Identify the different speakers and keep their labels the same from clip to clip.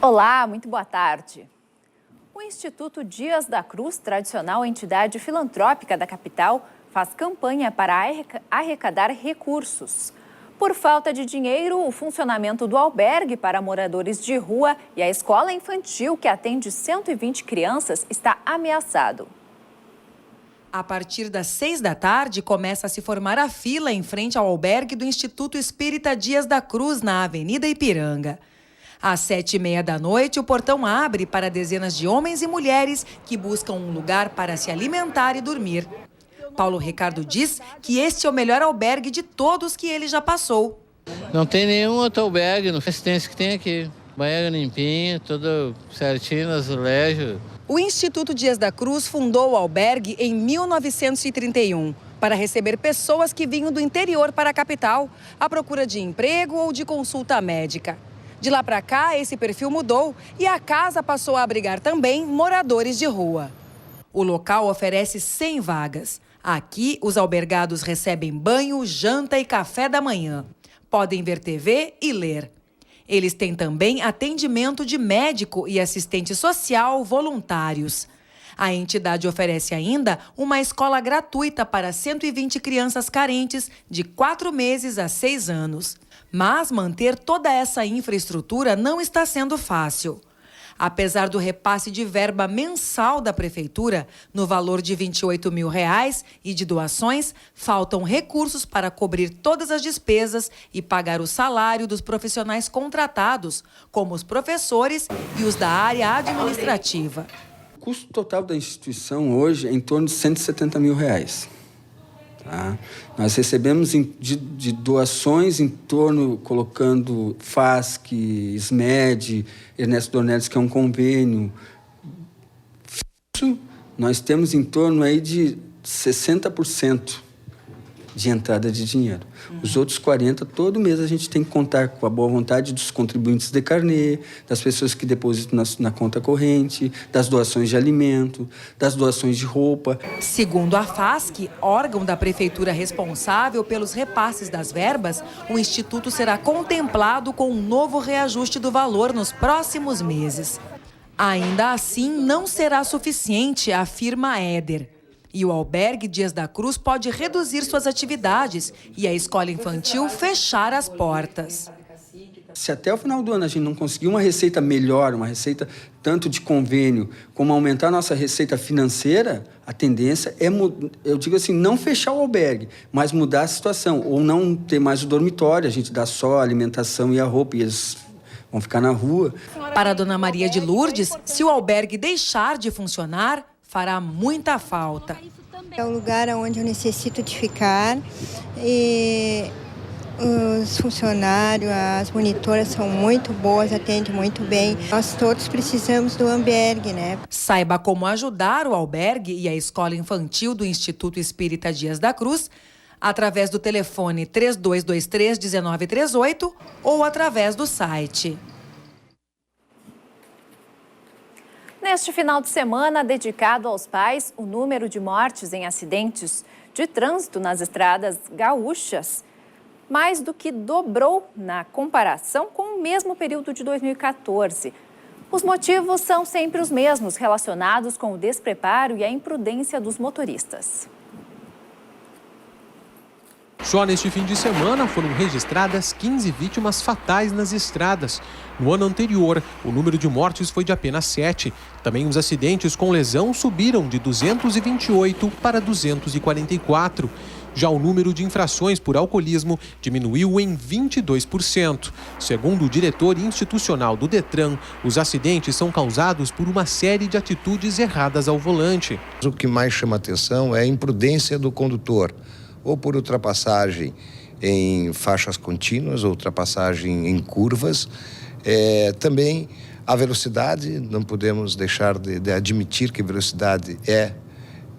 Speaker 1: Olá, muito boa tarde. O Instituto Dias da Cruz, tradicional entidade filantrópica da capital, faz campanha para arrecadar recursos. Por falta de dinheiro, o funcionamento do albergue para moradores de rua e a escola infantil, que atende 120 crianças, está ameaçado.
Speaker 2: A partir das 6 da tarde, começa a se formar a fila em frente ao albergue do Instituto Espírita Dias da Cruz, na Avenida Ipiranga. Às 7h30 da noite, o portão abre para dezenas de homens e mulheres que buscam um lugar para se alimentar e dormir. Paulo Ricardo diz que este é o melhor albergue de todos que ele já passou.
Speaker 3: Não tem nenhum outro albergue no assistência que tem aqui. Banheiro limpinho, tudo certinho, azulejo.
Speaker 2: O Instituto Dias da Cruz fundou o albergue em 1931 para receber pessoas que vinham do interior para a capital, à procura de emprego ou de consulta médica. De lá para cá, esse perfil mudou e a casa passou a abrigar também moradores de rua. O local oferece 100 vagas. Aqui, os albergados recebem banho, janta e café da manhã. Podem ver TV e ler. Eles têm também atendimento de médico e assistente social voluntários. A entidade oferece ainda uma escola gratuita para 120 crianças carentes de 4 meses a 6 anos. Mas manter toda essa infraestrutura não está sendo fácil. Apesar do repasse de verba mensal da Prefeitura, no valor de R$ 28 mil e de doações, faltam recursos para cobrir todas as despesas e pagar o salário dos profissionais contratados, como os professores e os da área administrativa.
Speaker 4: O custo total da instituição hoje é em torno de R$ 170 mil. Tá? Nós recebemos de doações em torno, colocando FASC, SMED, Ernesto Dornelles, que é um convênio fixo, nós temos em torno aí de 60% de entrada de dinheiro. Os outros 40%, todo mês a gente tem que contar com a boa vontade dos contribuintes de carnê, das pessoas que depositam na conta corrente, das doações de alimento, das doações de roupa.
Speaker 2: Segundo a FASC, órgão da Prefeitura responsável pelos repasses das verbas, o Instituto será contemplado com um novo reajuste do valor nos próximos meses. Ainda assim, não será suficiente, afirma Éder. E o albergue Dias da Cruz pode reduzir suas atividades e a escola infantil fechar as portas.
Speaker 4: Se até o final do ano a gente não conseguir uma receita melhor, uma receita tanto de convênio, como aumentar a nossa receita financeira, a tendência é, eu digo assim, não fechar o albergue, mas mudar a situação, ou não ter mais o dormitório, a gente dá só a alimentação e a roupa, e eles vão ficar na rua.
Speaker 2: Para a Dona Maria de Lourdes, se o albergue deixar de funcionar, fará muita falta.
Speaker 5: É o lugar onde eu necessito de ficar e os funcionários, as monitoras são muito boas, atendem muito bem. Nós todos precisamos do albergue, né?
Speaker 2: Saiba como ajudar o albergue e a escola infantil do Instituto Espírita Dias da Cruz através do telefone 3223-1938 ou através do site.
Speaker 1: Neste final de semana dedicado aos pais, o número de mortes em acidentes de trânsito nas estradas gaúchas mais do que dobrou na comparação com o mesmo período de 2014. Os motivos são sempre os mesmos, relacionados com o despreparo e a imprudência dos motoristas.
Speaker 6: Só neste fim de semana foram registradas 15 vítimas fatais nas estradas. No ano anterior, o número de mortes foi de apenas 7. Também os acidentes com lesão subiram de 228 para 244. Já o número de infrações por alcoolismo diminuiu em 22%. Segundo o diretor institucional do Detran, os acidentes são causados por uma série de atitudes erradas ao volante.
Speaker 7: O que mais chama atenção é a imprudência do condutor, ou por ultrapassagem em faixas contínuas, ou ultrapassagem em curvas. Também a velocidade, não podemos deixar de admitir que a velocidade é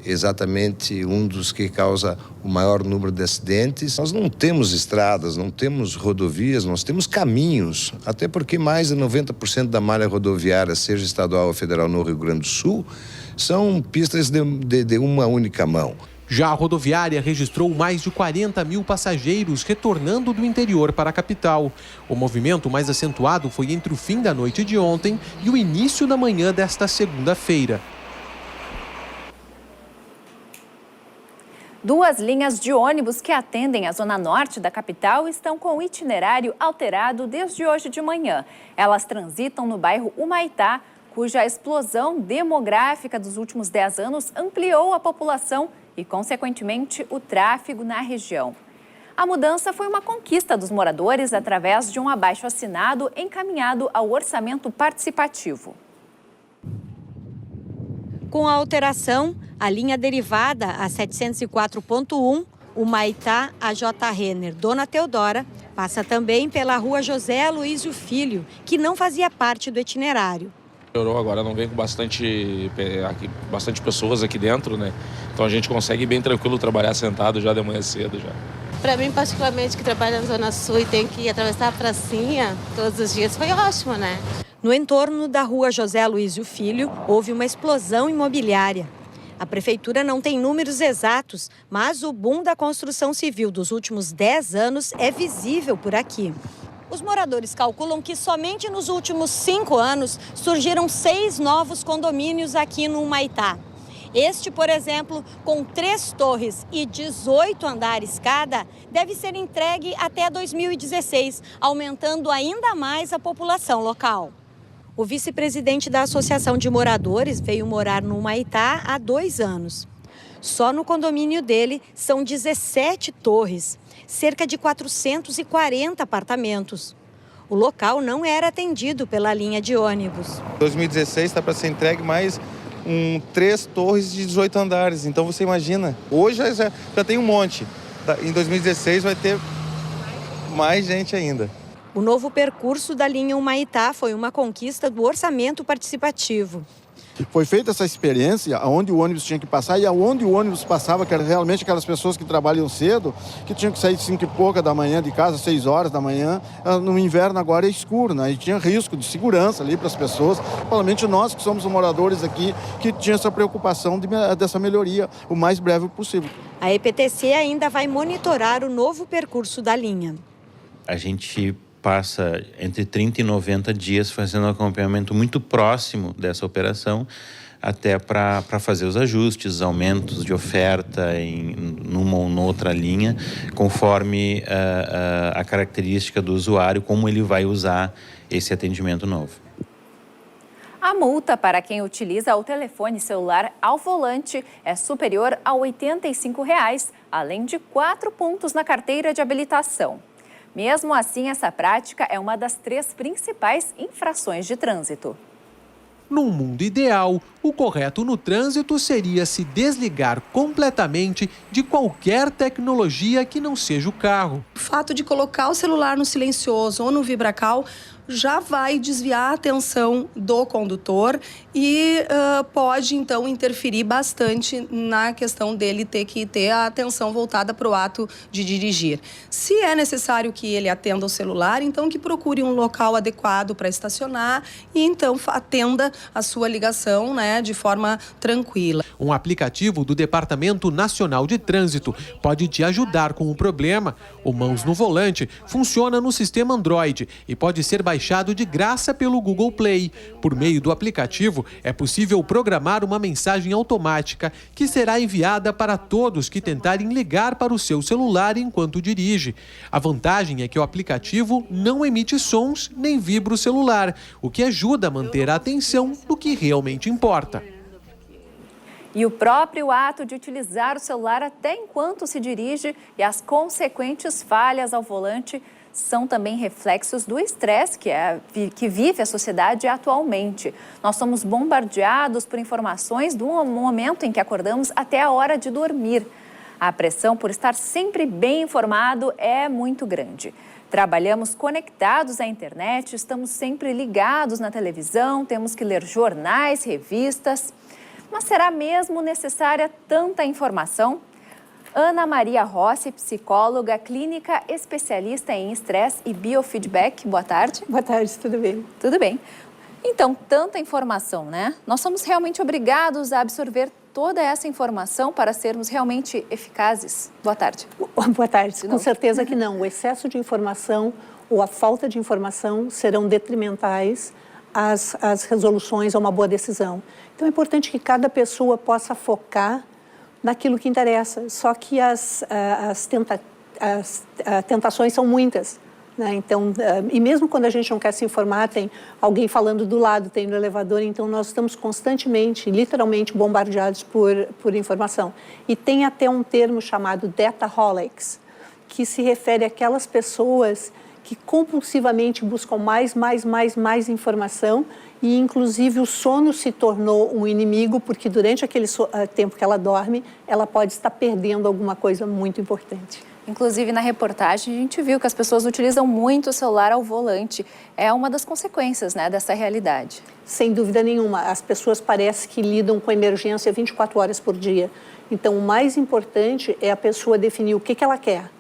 Speaker 7: exatamente um dos que causa o maior número de acidentes. Nós não temos estradas, não temos rodovias, nós temos caminhos, até porque mais de 90% da malha rodoviária, seja estadual ou federal no Rio Grande do Sul, são pistas de uma única mão.
Speaker 6: Já a rodoviária registrou mais de 40 mil passageiros retornando do interior para a capital. O movimento mais acentuado foi entre o fim da noite de ontem e o início da manhã desta segunda-feira.
Speaker 1: 2 linhas de ônibus que atendem a zona norte da capital estão com o itinerário alterado desde hoje de manhã. Elas transitam no bairro Humaitá, cuja explosão demográfica dos últimos 10 anos ampliou a população e, consequentemente, o tráfego na região. A mudança foi uma conquista dos moradores através de um abaixo-assinado encaminhado ao orçamento participativo.
Speaker 8: Com a alteração, a linha derivada a 704.1, Humaitá a J. Renner, Dona Teodora, passa também pela rua José Aloísio Filho, que não fazia parte do itinerário.
Speaker 9: Agora não vem com bastante pessoas aqui dentro, né? Então a gente consegue bem tranquilo trabalhar sentado já de manhã cedo já.
Speaker 10: Para mim, particularmente, que trabalha na Zona Sul e tem que atravessar a pracinha todos os dias, foi ótimo, né?
Speaker 8: No entorno da rua José Aloísio Filho, houve uma explosão imobiliária. A prefeitura não tem números exatos, mas o boom da construção civil dos últimos 10 anos é visível por aqui. Os moradores calculam que somente nos últimos 5 anos surgiram 6 novos condomínios aqui no Humaitá. Este, por exemplo, com 3 torres e 18 andares cada, deve ser entregue até 2016, aumentando ainda mais a população local. O vice-presidente da Associação de Moradores veio morar no Humaitá há 2 anos. Só no condomínio dele são 17 torres, cerca de 440 apartamentos. O local não era atendido pela linha de ônibus.
Speaker 11: Em 2016 está para ser entregue mais 3 torres de 18 andares. Então você imagina, hoje já tem um monte. Em 2016 vai ter mais gente ainda.
Speaker 8: O novo percurso da linha Humaitá foi uma conquista do orçamento participativo.
Speaker 12: Foi feita essa experiência onde o ônibus tinha que passar e aonde o ônibus passava, que era realmente aquelas pessoas que trabalham cedo, que tinham que sair de 5 e pouca da manhã de casa, 6 horas da manhã. No inverno agora é escuro, né? E tinha risco de segurança ali para as pessoas, principalmente nós que somos moradores aqui, que tinha essa preocupação dessa melhoria o mais breve possível.
Speaker 8: A EPTC ainda vai monitorar o novo percurso da linha.
Speaker 13: A gente passa entre 30 e 90 dias fazendo um acompanhamento muito próximo dessa operação, até para fazer os ajustes, aumentos de oferta numa ou noutra linha, conforme a característica do usuário, como ele vai usar esse atendimento novo.
Speaker 1: A multa para quem utiliza o telefone celular ao volante é superior a R$ 85, além de 4 pontos na carteira de habilitação. Mesmo assim, essa prática é uma das 3 principais infrações de trânsito.
Speaker 6: Num mundo ideal, o correto no trânsito seria se desligar completamente de qualquer tecnologia que não seja o carro.
Speaker 14: O fato de colocar o celular no silencioso ou no vibracal já vai desviar a atenção do condutor e pode, então, interferir bastante na questão dele ter que ter a atenção voltada para o ato de dirigir. Se é necessário que ele atenda o celular, então que procure um local adequado para estacionar e, então, atenda a sua ligação, né, de forma tranquila.
Speaker 6: Um aplicativo do Departamento Nacional de Trânsito pode te ajudar com o problema. O Mãos no Volante funciona no sistema Android e pode ser baixado de graça pelo Google Play. Por meio do aplicativo, é possível programar uma mensagem automática que será enviada para todos que tentarem ligar para o seu celular enquanto dirige. A vantagem é que o aplicativo não emite sons nem vibra o celular, o que ajuda a manter a atenção no que realmente importa.
Speaker 1: E o próprio ato de utilizar o celular até enquanto se dirige e as consequentes falhas ao volante são também reflexos do estresse que vive a sociedade atualmente. Nós somos bombardeados por informações do momento em que acordamos até a hora de dormir. A pressão por estar sempre bem informado é muito grande. Trabalhamos conectados à internet, estamos sempre ligados na televisão, temos que ler jornais, revistas. Mas será mesmo necessária tanta informação? Ana Maria Rossi, psicóloga clínica, especialista em estresse e biofeedback. Boa tarde.
Speaker 15: Boa tarde, tudo bem?
Speaker 1: Tudo bem. Então, tanta informação, né? Nós somos realmente obrigados a absorver toda essa informação para sermos realmente eficazes? Boa tarde.
Speaker 15: Boa tarde. Com certeza que não. O excesso de informação ou a falta de informação serão detrimentais às resoluções a uma boa decisão. Então, é importante que cada pessoa possa focar naquilo que interessa. Só que as tentações são muitas, né? Então, e mesmo quando a gente não quer se informar, tem alguém falando do lado, tem no elevador, então nós estamos constantemente, literalmente, bombardeados por informação. E tem até um termo chamado dataholics, que se refere àquelas pessoas que compulsivamente buscam mais informação, e inclusive o sono se tornou um inimigo, porque durante aquele tempo que ela dorme, ela pode estar perdendo alguma coisa muito importante.
Speaker 1: Inclusive, na reportagem, a gente viu que as pessoas utilizam muito o celular ao volante. É uma das consequências, né, dessa realidade.
Speaker 15: Sem dúvida nenhuma. As pessoas parecem que lidam com emergência 24 horas por dia. Então, o mais importante é a pessoa definir o que ela quer,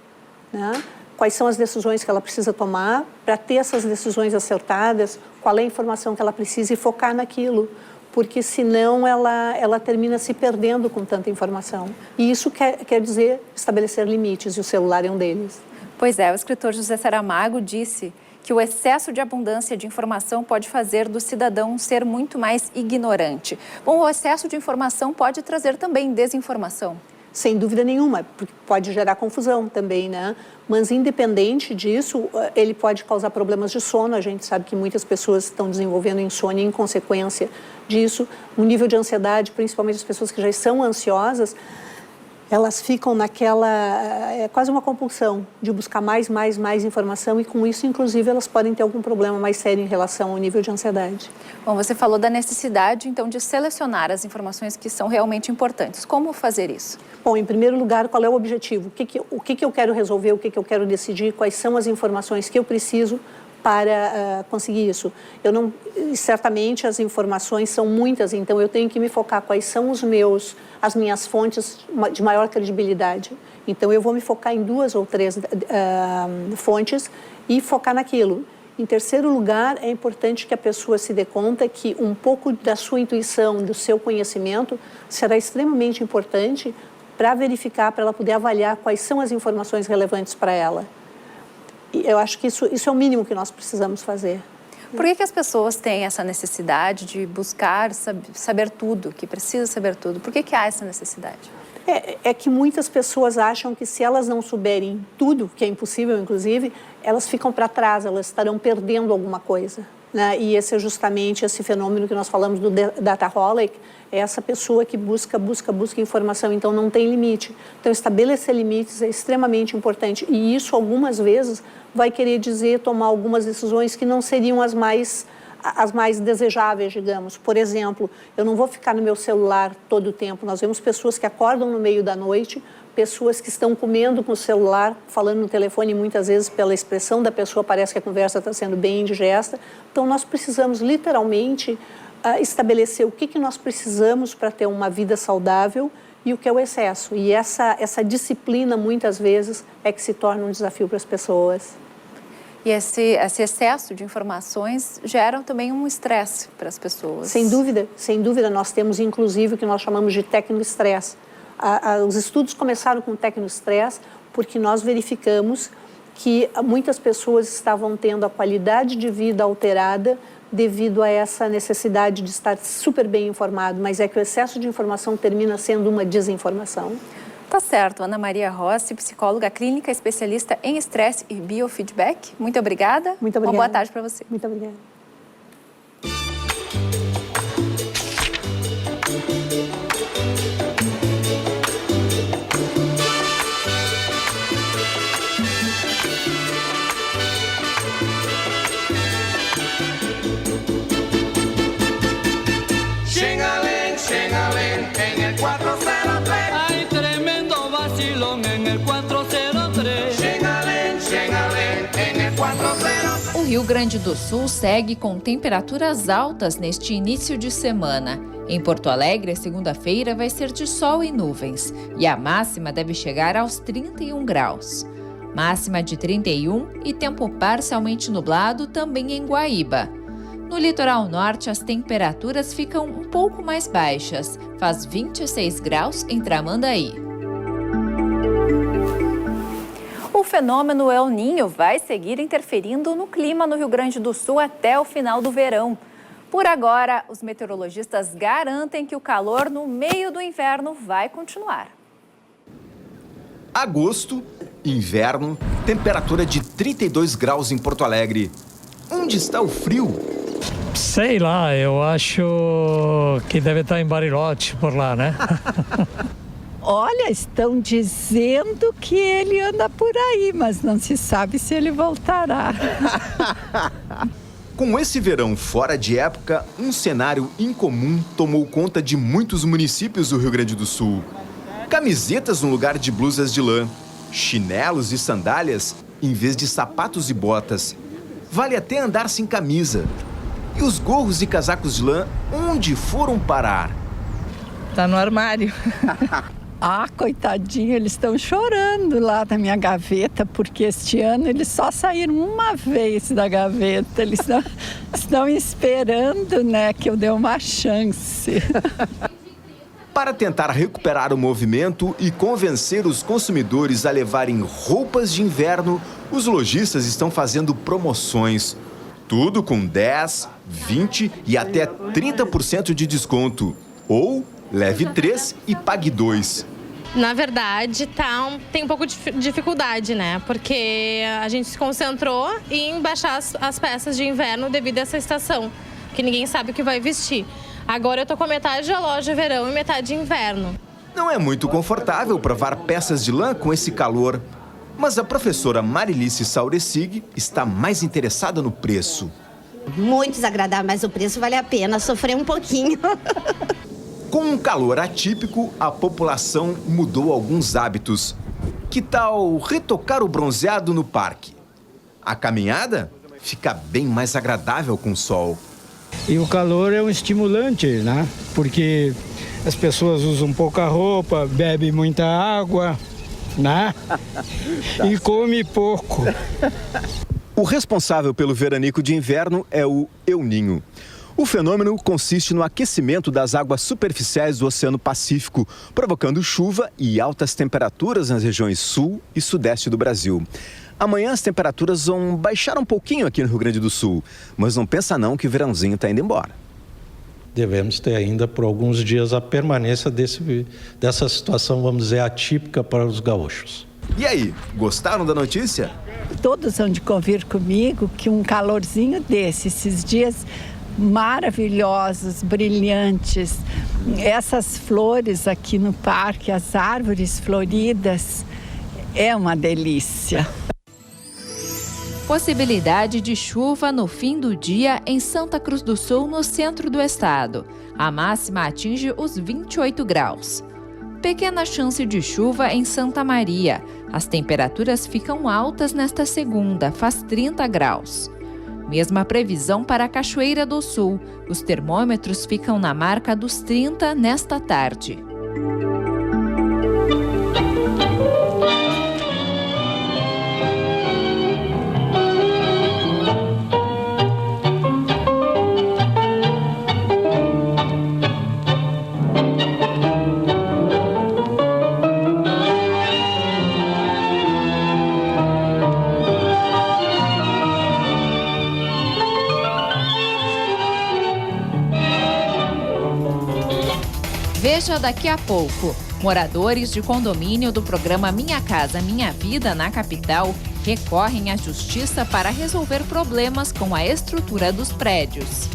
Speaker 15: né? Quais são as decisões que ela precisa tomar para ter essas decisões acertadas, qual é a informação que ela precisa e focar naquilo. Porque senão ela termina se perdendo com tanta informação. E isso quer dizer estabelecer limites, e o celular é um deles.
Speaker 1: Pois é, o escritor José Saramago disse que o excesso de abundância de informação pode fazer do cidadão ser muito mais ignorante. Bom, o excesso de informação pode trazer também desinformação.
Speaker 15: Sem dúvida nenhuma, porque pode gerar confusão também, né? Mas independente disso, ele pode causar problemas de sono. A gente sabe que muitas pessoas estão desenvolvendo insônia em consequência disso. Um nível de ansiedade, principalmente as pessoas que já são ansiosas, elas ficam naquela, é quase uma compulsão de buscar mais informação, e com isso, inclusive, elas podem ter algum problema mais sério em relação ao nível de ansiedade.
Speaker 1: Bom, você falou da necessidade, então, de selecionar as informações que são realmente importantes. Como fazer isso?
Speaker 15: Bom, em primeiro lugar, qual é o objetivo? O que eu quero resolver, o que eu quero decidir, quais são as informações que eu preciso para conseguir isso. Certamente as informações são muitas, então eu tenho que me focar quais são as minhas fontes de maior credibilidade. Então eu vou me focar em 2 ou 3 fontes e focar naquilo. Em terceiro lugar, é importante que a pessoa se dê conta que um pouco da sua intuição, do seu conhecimento, será extremamente importante para verificar, para ela poder avaliar quais são as informações relevantes para ela. Eu acho que isso é o mínimo que nós precisamos fazer.
Speaker 1: Por que as pessoas têm essa necessidade de buscar saber tudo, que precisa saber tudo? Por que há essa necessidade?
Speaker 15: É que muitas pessoas acham que se elas não souberem tudo, que é impossível, inclusive, elas ficam para trás, elas estarão perdendo alguma coisa, né? E esse é justamente esse fenômeno que nós falamos do dataholic, é essa pessoa que busca informação, então não tem limite. Então, estabelecer limites é extremamente importante, e isso, algumas vezes, vai querer dizer tomar algumas decisões que não seriam as mais desejáveis, digamos. Por exemplo, eu não vou ficar no meu celular todo o tempo. Nós vemos pessoas que acordam no meio da noite, pessoas que estão comendo com o celular, falando no telefone, muitas vezes, pela expressão da pessoa, parece que a conversa está sendo bem indigesta. Então, nós precisamos, literalmente, estabelecer o que nós precisamos para ter uma vida saudável e o que é o excesso. E essa disciplina, muitas vezes, é que se torna um desafio para as pessoas.
Speaker 1: E esse excesso de informações gera também um estresse para as pessoas.
Speaker 15: Sem dúvida. Nós temos, inclusive, o que nós chamamos de tecnoestresse. Os estudos começaram com tecnoestresse porque nós verificamos que muitas pessoas estavam tendo a qualidade de vida alterada devido a essa necessidade de estar super bem informado, mas é que o excesso de informação termina sendo uma desinformação.
Speaker 1: Tá certo. Ana Maria Rossi, psicóloga clínica, especialista em estresse e biofeedback. Muito obrigada.
Speaker 15: Muito obrigada.
Speaker 1: Uma boa tarde para você.
Speaker 15: Muito obrigada.
Speaker 16: O Rio Grande do Sul segue com temperaturas altas neste início de semana. Em Porto Alegre, a segunda-feira vai ser de sol e nuvens e a máxima deve chegar aos 31 graus. Máxima de 31 e tempo parcialmente nublado também em Guaíba. No litoral norte, as temperaturas ficam um pouco mais baixas. Faz 26 graus em Tramandaí.
Speaker 1: O fenômeno El Niño vai seguir interferindo no clima no Rio Grande do Sul até o final do verão. Por agora, os meteorologistas garantem que o calor no meio do inverno vai continuar.
Speaker 17: Agosto, inverno, temperatura de 32 graus em Porto Alegre. Onde está o frio?
Speaker 18: Sei lá, eu acho que deve estar em Bariloche, por lá, né?
Speaker 19: Olha, estão dizendo que ele anda por aí, mas não se sabe se ele voltará.
Speaker 17: Com esse verão fora de época, um cenário incomum tomou conta de muitos municípios do Rio Grande do Sul. Camisetas no lugar de blusas de lã, chinelos e sandálias em vez de sapatos e botas. Vale até andar sem camisa. E os gorros e casacos de lã, onde foram parar?
Speaker 19: Tá no armário. Ah, coitadinho, eles estão chorando lá na minha gaveta, porque este ano eles só saíram uma vez da gaveta. Eles estão esperando, né, que eu dê uma chance.
Speaker 17: Para tentar recuperar o movimento e convencer os consumidores a levarem roupas de inverno, os lojistas estão fazendo promoções. Tudo com 10%, 20% e até 30% de desconto. Ou leve 3 e pague 2.
Speaker 20: Na verdade, tem um pouco de dificuldade, né? Porque a gente se concentrou em baixar as peças de inverno devido a essa estação, que ninguém sabe o que vai vestir. Agora eu tô com metade da loja de verão e metade de inverno.
Speaker 17: Não é muito confortável provar peças de lã com esse calor, mas a professora Marilice Sauresig está mais interessada no preço.
Speaker 21: Muito desagradável, mas o preço vale a pena sofrer um pouquinho.
Speaker 17: Com um calor atípico, a população mudou alguns hábitos. Que tal retocar o bronzeado no parque? A caminhada fica bem mais agradável com o sol.
Speaker 22: E o calor é um estimulante, né? Porque as pessoas usam pouca roupa, bebem muita água, né? E come pouco.
Speaker 17: O responsável pelo veranico de inverno é o El Niño. O fenômeno consiste no aquecimento das águas superficiais do Oceano Pacífico, provocando chuva e altas temperaturas nas regiões sul e sudeste do Brasil. Amanhã as temperaturas vão baixar um pouquinho aqui no Rio Grande do Sul, mas não pensa não que o verãozinho está indo embora.
Speaker 23: Devemos ter ainda por alguns dias a permanência dessa situação, vamos dizer, atípica para os gaúchos.
Speaker 17: E aí, gostaram da notícia?
Speaker 19: Todos hão de convir comigo que um calorzinho esses dias maravilhosos, brilhantes, essas flores aqui no parque, as árvores floridas, é uma delícia.
Speaker 16: Possibilidade de chuva no fim do dia em Santa Cruz do Sul, no centro do estado. A máxima atinge os 28 graus. Pequena chance de chuva em Santa Maria. As temperaturas ficam altas nesta segunda, faz 30 graus. Mesma previsão para a Cachoeira do Sul. Os termômetros ficam na marca dos 30 nesta tarde. Veja daqui a pouco. Moradores de condomínio do programa Minha Casa Minha Vida na capital recorrem à justiça para resolver problemas com a estrutura dos prédios.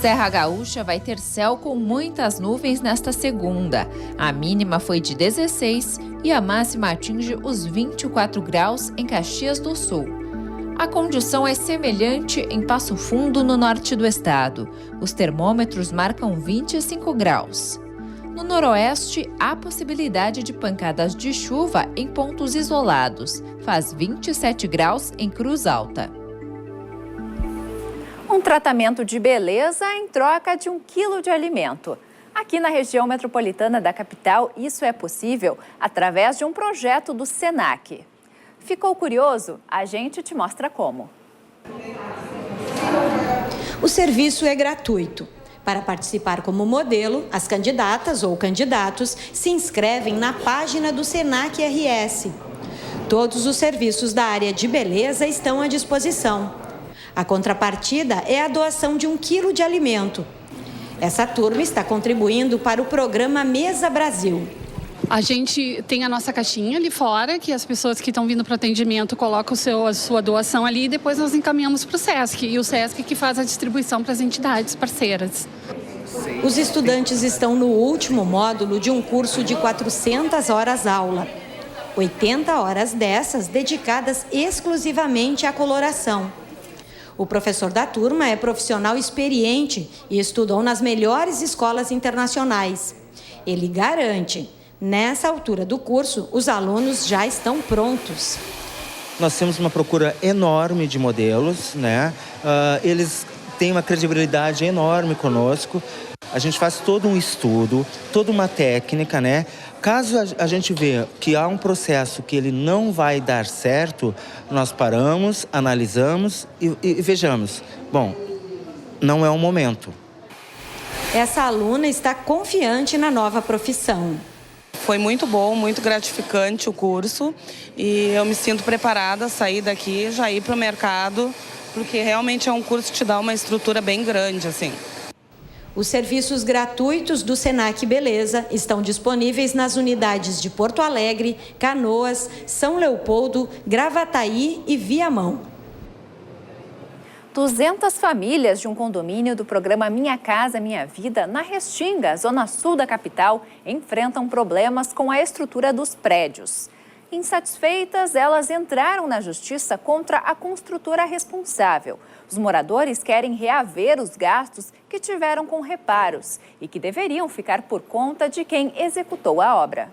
Speaker 16: Serra Gaúcha vai ter céu com muitas nuvens nesta segunda. A mínima foi de 16 e a máxima atinge os 24 graus em Caxias do Sul. A condição é semelhante em Passo Fundo, no norte do estado. Os termômetros marcam 25 graus. No noroeste, há possibilidade de pancadas de chuva em pontos isolados. Faz 27 graus em Cruz Alta.
Speaker 1: Um tratamento de beleza em troca de 1 quilo de alimento. Aqui na região metropolitana da capital, isso é possível através de um projeto do SENAC. Ficou curioso? A gente te mostra como.
Speaker 8: O serviço é gratuito. Para participar como modelo, as candidatas ou candidatos se inscrevem na página do SENAC RS. Todos os serviços da área de beleza estão à disposição. A contrapartida é a doação de 1 quilo de alimento. Essa turma está contribuindo para o programa Mesa Brasil.
Speaker 3: A gente tem a nossa caixinha ali fora, que as pessoas que estão vindo para o atendimento colocam a sua doação ali e depois nós encaminhamos para o SESC. E o SESC que faz a distribuição para as entidades parceiras.
Speaker 8: Os estudantes estão no último módulo de um curso de 400 horas aula. 80 horas dessas dedicadas exclusivamente à coloração. O professor da turma é profissional experiente e estudou nas melhores escolas internacionais. Ele garante: nessa altura do curso, os alunos já estão prontos.
Speaker 4: Nós temos uma procura enorme de modelos, né? Eles têm uma credibilidade enorme conosco. A gente faz todo um estudo, toda uma técnica, né? Caso a gente vê que há um processo que ele não vai dar certo, nós paramos, analisamos e vejamos. Bom, não é o momento.
Speaker 8: Essa aluna está confiante na nova profissão.
Speaker 5: Foi muito bom, muito gratificante o curso e eu me sinto preparada a sair daqui e já ir para o mercado, porque realmente é um curso que te dá uma estrutura bem grande, assim.
Speaker 8: Os serviços gratuitos do SENAC Beleza estão disponíveis nas unidades de Porto Alegre, Canoas, São Leopoldo, Gravataí e Viamão.
Speaker 1: 200 famílias de um condomínio do programa Minha Casa Minha Vida, na Restinga, zona sul da capital, enfrentam problemas com a estrutura dos prédios. Insatisfeitas, elas entraram na justiça contra a construtora responsável. Os moradores querem reaver os gastos que tiveram com reparos e que deveriam ficar por conta de quem executou a obra.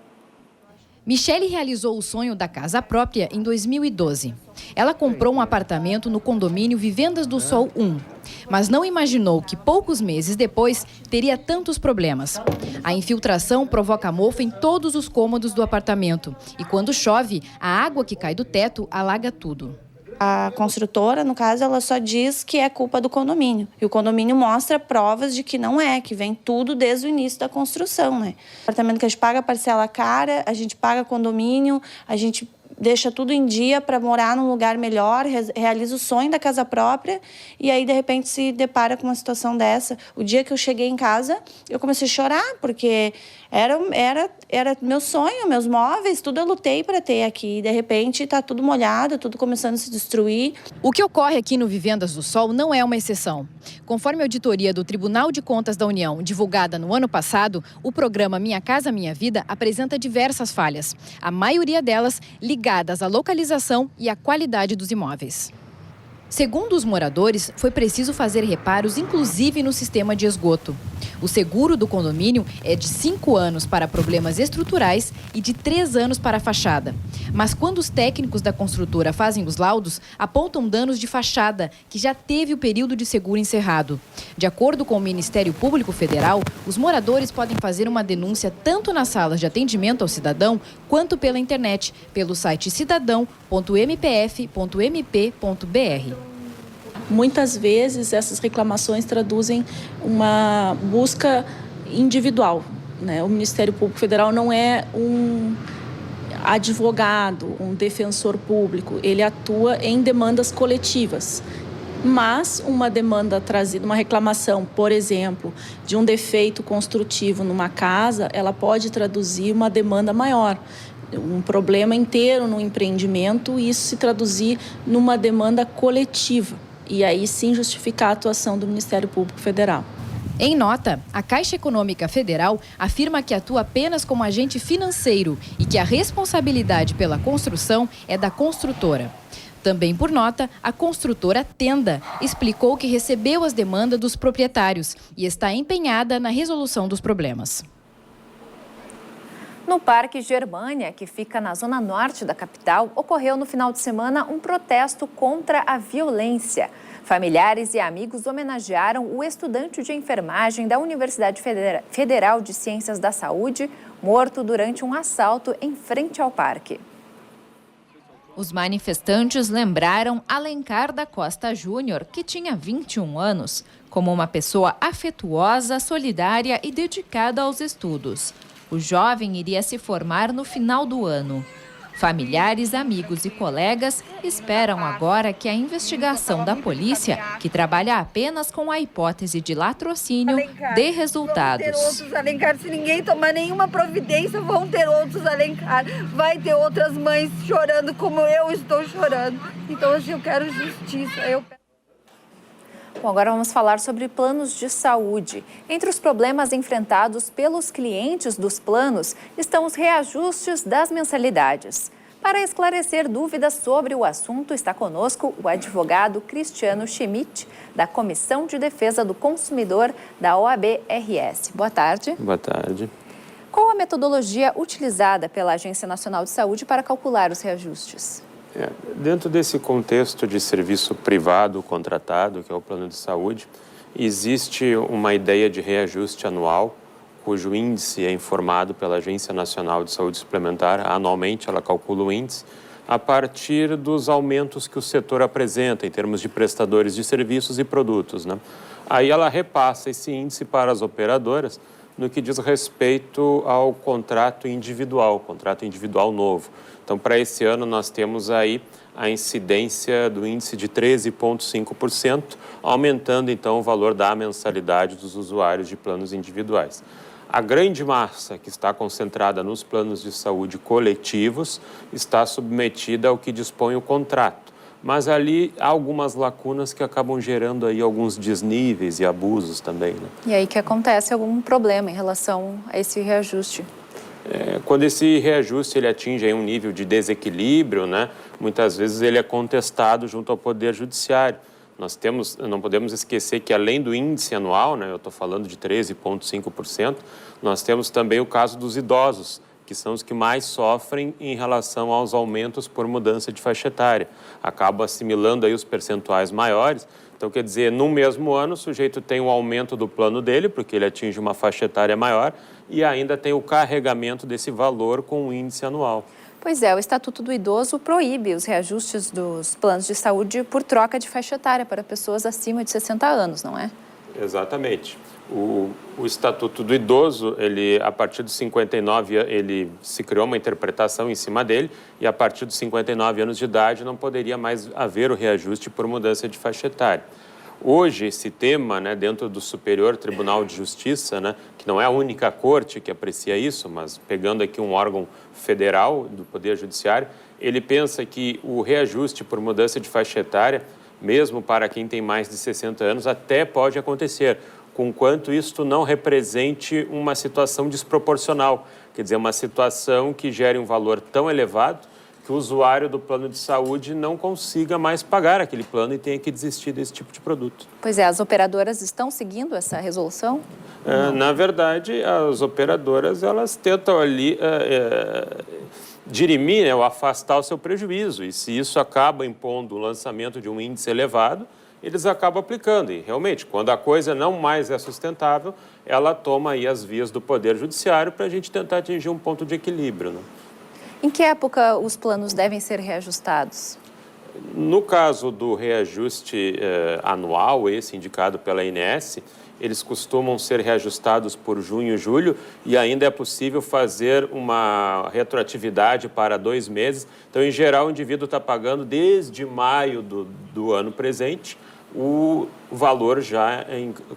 Speaker 24: Michele realizou o sonho da casa própria em 2012. Ela comprou um apartamento no condomínio Vivendas do Sol 1, mas não imaginou que poucos meses depois teria tantos problemas. A infiltração provoca mofo em todos os cômodos do apartamento e quando chove, a água que cai do teto alaga tudo.
Speaker 25: A construtora, no caso, ela só diz que é culpa do condomínio. E o condomínio mostra provas de que não é, que vem tudo desde o início da construção, né? O apartamento que a gente paga parcela cara, a gente paga condomínio, a gente deixa tudo em dia para morar num lugar melhor, realiza o sonho da casa própria e aí, de repente, se depara com uma situação dessa. O dia que eu cheguei em casa, eu comecei a chorar, porque era meu sonho, meus móveis, tudo eu lutei para ter aqui. E, de repente, está tudo molhado, tudo começando a se destruir.
Speaker 24: O que ocorre aqui no Vivendas do Sol não é uma exceção. Conforme a auditoria do Tribunal de Contas da União, divulgada no ano passado, o programa Minha Casa Minha Vida apresenta diversas falhas, a maioria delas ligadas à localização e à qualidade dos imóveis. Segundo os moradores, foi preciso fazer reparos, inclusive no sistema de esgoto. O seguro do condomínio é de 5 anos para problemas estruturais e de 3 anos para a fachada. Mas quando os técnicos da construtora fazem os laudos, apontam danos de fachada, que já teve o período de seguro encerrado. De acordo com o Ministério Público Federal, os moradores podem fazer uma denúncia tanto nas salas de atendimento ao cidadão, quanto pela internet, pelo site cidadão.mpf.mp.br.
Speaker 26: Muitas vezes essas reclamações traduzem uma busca individual, né? O Ministério Público Federal não é um advogado, um defensor público, ele atua em demandas coletivas. Mas uma demanda trazida, uma reclamação, por exemplo, de um defeito construtivo numa casa, ela pode traduzir uma demanda maior. Um problema inteiro no empreendimento e isso se traduzir numa demanda coletiva. E aí sim justificar a atuação do Ministério Público Federal.
Speaker 24: Em nota, a Caixa Econômica Federal afirma que atua apenas como agente financeiro e que a responsabilidade pela construção é da construtora. Também por nota, a construtora Tenda explicou que recebeu as demandas dos proprietários e está empenhada na resolução dos problemas.
Speaker 1: No Parque Germânia, que fica na zona norte da capital, ocorreu no final de semana um protesto contra a violência. Familiares e amigos homenagearam o estudante de enfermagem da Universidade Federal de Ciências da Saúde, morto durante um assalto em frente ao parque.
Speaker 16: Os manifestantes lembraram Alencar da Costa Júnior, que tinha 21 anos, como uma pessoa afetuosa, solidária e dedicada aos estudos. O jovem iria se formar no final do ano. Familiares, amigos e colegas esperam agora que a investigação da polícia, que trabalha apenas com a hipótese de latrocínio, dê resultados.
Speaker 2: Vão ter outros Alencar. Se ninguém tomar nenhuma providência, vão ter outros Alencar. Vai ter outras mães chorando como eu estou chorando. Então, assim, eu quero justiça.
Speaker 1: Bom, agora vamos falar sobre planos de saúde. Entre os problemas enfrentados pelos clientes dos planos estão os reajustes das mensalidades. Para esclarecer dúvidas sobre o assunto, está conosco o advogado Cristiano Schmidt, da Comissão de Defesa do Consumidor da OAB-RS. Boa tarde.
Speaker 7: Boa tarde.
Speaker 1: Qual a metodologia utilizada pela Agência Nacional de Saúde para calcular os reajustes?
Speaker 7: Dentro desse contexto de serviço privado contratado, que é o plano de saúde, existe uma ideia de reajuste anual, cujo índice é informado pela Agência Nacional de Saúde Suplementar. Anualmente, ela calcula o índice a partir dos aumentos que o setor apresenta em termos de prestadores de serviços e produtos, né? Aí ela repassa esse índice para as operadoras no que diz respeito ao contrato individual novo. Então, para esse ano, nós temos aí a incidência do índice de 13,5%, aumentando, então, o valor da mensalidade dos usuários de planos individuais. A grande massa que está concentrada nos planos de saúde coletivos está submetida ao que dispõe o contrato. Mas ali há algumas lacunas que acabam gerando aí alguns desníveis e abusos também, né?
Speaker 1: E aí que acontece algum problema em relação a esse reajuste?
Speaker 7: Quando esse reajuste ele atinge aí um nível de desequilíbrio, né, muitas vezes ele é contestado junto ao Poder Judiciário. Não podemos esquecer que além do índice anual, né, eu estou falando de 13,5%, nós temos também o caso dos idosos, que são os que mais sofrem em relação aos aumentos por mudança de faixa etária. Acaba assimilando aí os percentuais maiores. Então, quer dizer, no mesmo ano, o sujeito tem um aumento do plano dele, porque ele atinge uma faixa etária maior, e ainda tem o carregamento desse valor com o índice anual.
Speaker 1: Pois é, o Estatuto do Idoso proíbe os reajustes dos planos de saúde por troca de faixa etária para pessoas acima de 60 anos, não é?
Speaker 7: Exatamente. O Estatuto do Idoso, a partir dos 59, ele se criou uma interpretação em cima dele, e a partir dos 59 anos de idade não poderia mais haver o reajuste por mudança de faixa etária. Hoje, esse tema, né, dentro do Superior Tribunal de Justiça, né, que não é a única corte que aprecia isso, mas pegando aqui um órgão federal do Poder Judiciário, ele pensa que o reajuste por mudança de faixa etária, mesmo para quem tem mais de 60 anos, até pode acontecer, conquanto isto não represente uma situação desproporcional, quer dizer, uma situação que gere um valor tão elevado que o usuário do plano de saúde não consiga mais pagar aquele plano e tenha que desistir desse tipo de produto.
Speaker 1: Pois é, as operadoras estão seguindo essa resolução?
Speaker 7: Na verdade, as operadoras, elas tentam ali dirimir, né, ou afastar o seu prejuízo, e se isso acaba impondo o lançamento de um índice elevado, eles acabam aplicando. E, realmente, quando a coisa não mais é sustentável, ela toma aí as vias do Poder Judiciário para a gente tentar atingir um ponto de equilíbrio, né?
Speaker 1: Em que época os planos devem ser reajustados?
Speaker 7: No caso do reajuste anual, esse indicado pela ANS, eles costumam ser reajustados por junho e julho, e ainda é possível fazer uma retroatividade para 2 meses. Então, em geral, o indivíduo está pagando desde maio do ano presente o valor já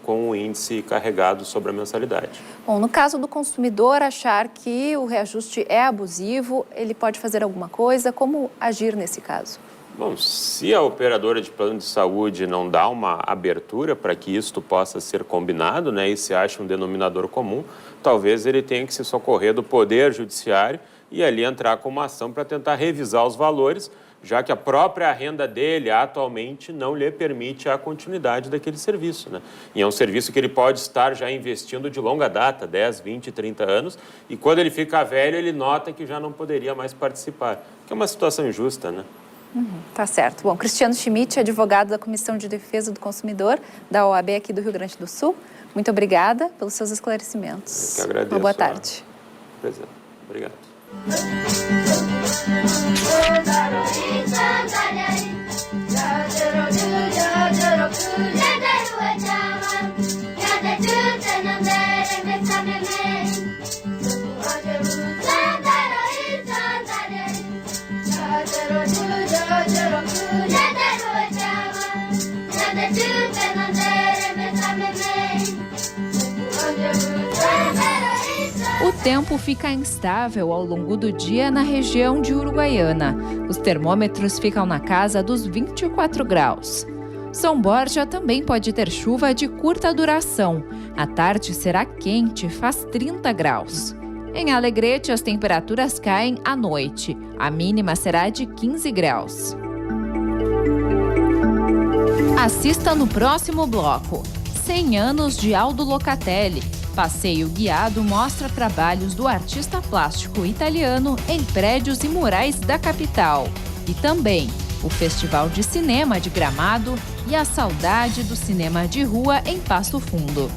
Speaker 7: com o índice carregado sobre a mensalidade.
Speaker 1: Bom, no caso do consumidor achar que o reajuste é abusivo, ele pode fazer alguma coisa? Como agir nesse caso?
Speaker 7: Bom, se a operadora de plano de saúde não dá uma abertura para que isto possa ser combinado, né, e se acha um denominador comum, talvez ele tenha que se socorrer do Poder Judiciário e ali entrar com uma ação para tentar revisar os valores, já que a própria renda dele atualmente não lhe permite a continuidade daquele serviço, né? E é um serviço que ele pode estar já investindo de longa data, 10, 20, 30 anos, e quando ele fica velho, ele nota que já não poderia mais participar, que é uma situação injusta, né?
Speaker 1: Tá certo. Bom, Cristiano Schmidt, advogado da Comissão de Defesa do Consumidor da OAB aqui do Rio Grande do Sul. Muito obrigada pelos seus esclarecimentos.
Speaker 7: Eu que agradeço.
Speaker 1: Uma boa tarde.
Speaker 7: Obrigado.
Speaker 16: O tempo fica instável ao longo do dia na região de Uruguaiana. Os termômetros ficam na casa dos 24 graus. São Borja também pode ter chuva de curta duração. À tarde será quente, faz 30 graus. Em Alegrete, as temperaturas caem à noite. A mínima será de 15 graus. Assista no próximo bloco. 100 anos de Aldo Locatelli. Passeio guiado mostra trabalhos do artista plástico italiano em prédios e murais da capital. E também o Festival de Cinema de Gramado e a saudade do cinema de rua em Passo Fundo.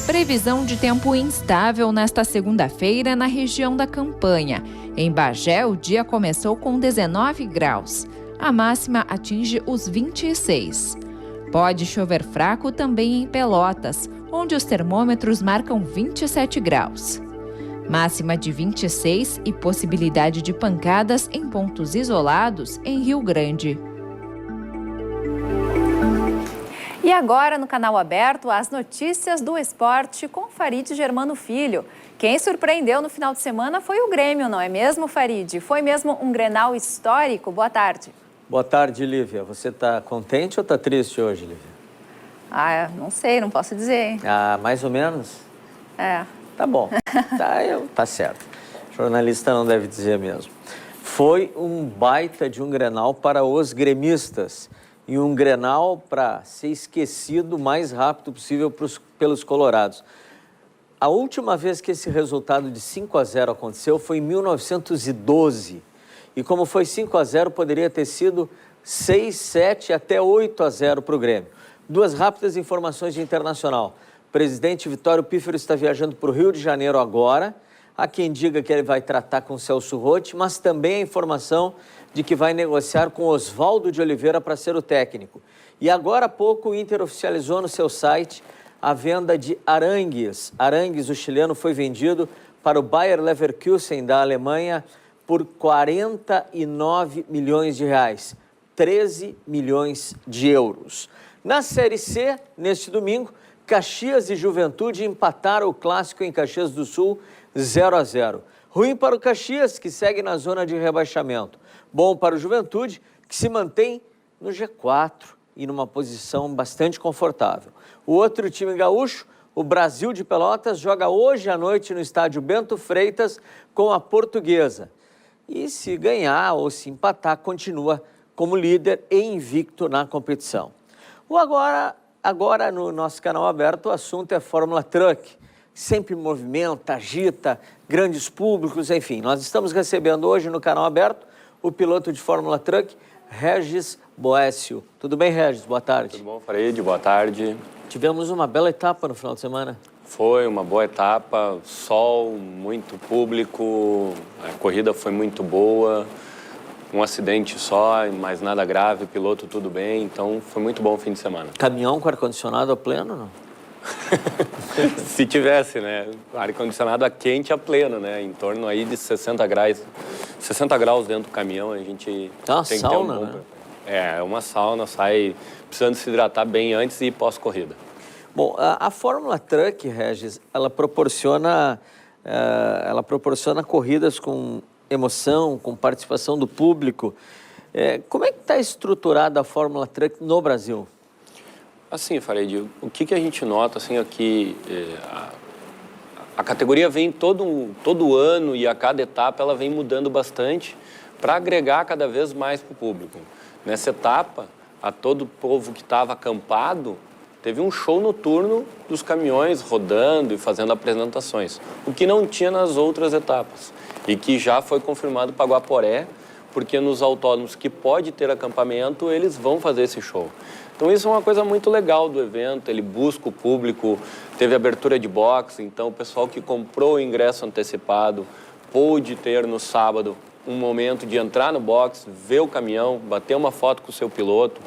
Speaker 16: Previsão de tempo instável nesta segunda-feira na região da Campanha. Em Bagé, o dia começou com 19 graus. A máxima atinge os 26. Pode chover fraco também em Pelotas, onde os termômetros marcam 27 graus. Máxima de 26 e possibilidade de pancadas em pontos isolados em Rio Grande.
Speaker 1: E agora, no Canal Aberto, as notícias do esporte com Farid Germano Filho. Quem surpreendeu no final de semana foi o Grêmio, não é mesmo, Farid? Foi mesmo um Grenal histórico? Boa tarde.
Speaker 9: Boa tarde, Lívia. Você está contente ou está triste hoje, Lívia?
Speaker 1: Não sei, não posso dizer.
Speaker 9: Mais ou menos? Tá bom. Tá certo. Jornalista não deve dizer mesmo. Foi um baita de um Grenal para os gremistas. E um Grenal para ser esquecido o mais rápido possível pelos colorados. A última vez que esse resultado de 5-0 aconteceu foi em 1912. E como foi 5-0, poderia ter sido 6, 7 até 8-0 para o Grêmio. Duas rápidas informações de internacional. O presidente Vitório Pífero está viajando para o Rio de Janeiro agora. Há quem diga que ele vai tratar com Celso Roth, mas também a informação de que vai negociar com Oswaldo de Oliveira para ser o técnico. E agora há pouco o Inter oficializou no seu site a venda de Arangues. Arangues, o chileno, foi vendido para o Bayer Leverkusen da Alemanha por 49 milhões de reais, 13 milhões de euros. Na Série C, neste domingo, Caxias e Juventude empataram o clássico em Caxias do Sul 0-0. Ruim para o Caxias, que segue na zona de rebaixamento. Bom para o Juventude, que se mantém no G4 e numa posição bastante confortável. O outro time gaúcho, o Brasil de Pelotas, joga hoje à noite no estádio Bento Freitas com a Portuguesa. E se ganhar ou se empatar, continua como líder e invicto na competição. Agora no nosso canal aberto, o assunto é Fórmula Truck. Sempre movimenta, agita, grandes públicos, enfim. Nós estamos recebendo hoje no canal aberto o piloto de Fórmula Truck, Regis Boécio. Tudo bem, Regis? Boa tarde.
Speaker 10: Tudo bom, Farid? Boa tarde.
Speaker 9: Tivemos uma bela etapa no final de semana.
Speaker 7: Foi uma boa etapa, sol, muito público, a corrida foi muito boa, um acidente só, mas nada grave, piloto tudo bem, então foi muito bom o fim de semana.
Speaker 9: Caminhão com ar-condicionado a pleno, não?
Speaker 7: Se tivesse, né? Ar-condicionado a quente a pleno, né? Em torno aí de 60 graus dentro do caminhão, a gente tem que ter um bom...
Speaker 9: né?
Speaker 7: É uma sauna, sai precisando se hidratar bem antes e pós-corrida.
Speaker 9: Bom, a Fórmula Truck, Regis, ela proporciona corridas com emoção, com participação do público. Como é que está estruturada a Fórmula Truck no Brasil?
Speaker 7: Assim, Farid, o que a gente nota, assim, aqui, a categoria vem todo ano e a cada etapa ela vem mudando bastante para agregar cada vez mais para o público. Nessa etapa, a todo o povo que estava acampado, teve um show noturno dos caminhões rodando e fazendo apresentações, o que não tinha nas outras etapas e que já foi confirmado para Guaporé, porque nos autódromos que pode ter acampamento, eles vão fazer esse show. Então isso é uma coisa muito legal do evento, ele busca o público, teve abertura de boxe, então o pessoal que comprou o ingresso antecipado pôde ter no sábado um momento de entrar no boxe, ver o caminhão, bater uma foto com o seu piloto,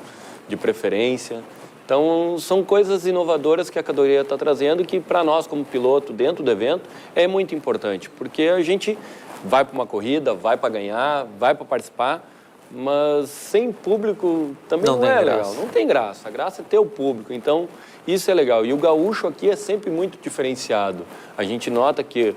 Speaker 7: de preferência. Então, são coisas inovadoras que a categoria está trazendo que, para nós, como piloto, dentro do evento, é muito importante. Porque a gente vai para uma corrida, vai para ganhar, vai para participar, mas sem público também não é legal. Não tem graça. A graça é ter o público. Então, isso é legal. E o gaúcho aqui é sempre muito diferenciado. A gente nota que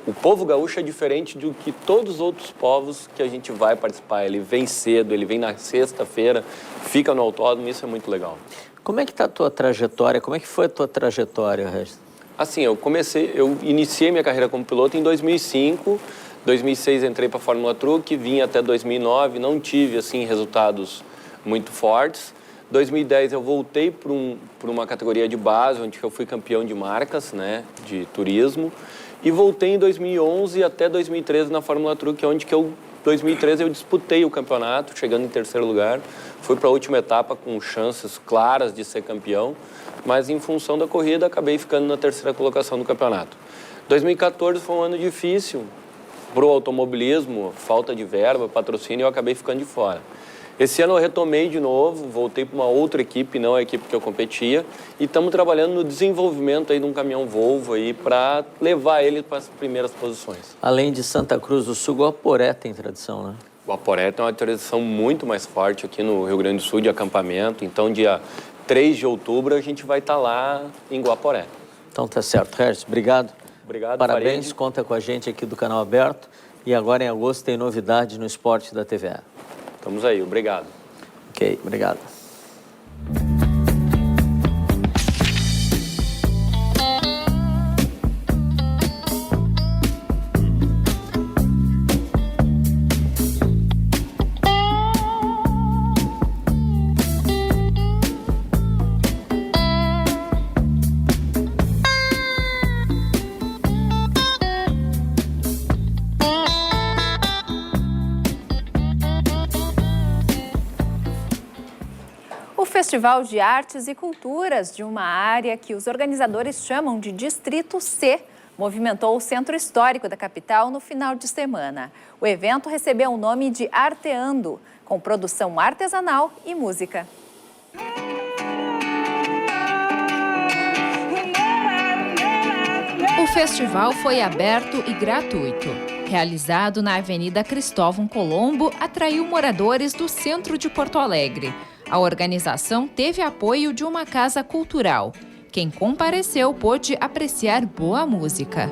Speaker 7: o povo gaúcho é diferente do que todos os outros povos que a gente vai participar. Ele vem cedo, ele vem na sexta-feira, fica no autódromo, isso é muito legal.
Speaker 9: Como é que está a tua trajetória? Como é que foi a tua trajetória, Regis?
Speaker 7: Assim, eu iniciei minha carreira como piloto em 2005, 2006 entrei para a Fórmula Truck, vim até 2009, não tive, assim, resultados muito fortes. 2010 eu voltei para uma categoria de base, onde eu fui campeão de marcas, né, de turismo, e voltei em 2011 até 2013 na Fórmula Truck, onde 2013 eu disputei o campeonato, chegando em terceiro lugar. Fui para a última etapa com chances claras de ser campeão, mas em função da corrida acabei ficando na terceira colocação do campeonato. 2014 foi um ano difícil para o automobilismo, falta de verba, patrocínio, eu acabei ficando de fora. Esse ano eu retomei de novo, voltei para uma outra equipe, não a equipe que eu competia, e estamos trabalhando no desenvolvimento aí de um caminhão Volvo aí para levar ele para as primeiras posições.
Speaker 9: Além de Santa Cruz do Sul, Guaporé tem tradição, né?
Speaker 7: Guaporé tem uma tradição muito mais forte aqui no Rio Grande do Sul de acampamento, então dia 3 de outubro a gente vai estar lá em Guaporé.
Speaker 9: Então tá certo, Regis, obrigado.
Speaker 7: Obrigado,
Speaker 9: parabéns,
Speaker 7: Farid.
Speaker 9: Conta com a gente aqui do Canal Aberto e agora em agosto tem novidade no esporte da TVA.
Speaker 7: Estamos aí, obrigado.
Speaker 9: Ok, obrigado.
Speaker 1: Festival de Artes e Culturas de uma área que os organizadores chamam de Distrito C movimentou o centro histórico da capital no final de semana. O evento recebeu o nome de Arteando, com produção artesanal e música.
Speaker 16: O festival foi aberto e gratuito. Realizado na Avenida Cristóvão Colombo, atraiu moradores do centro de Porto Alegre. A organização teve apoio de uma casa cultural. Quem compareceu pôde apreciar boa música.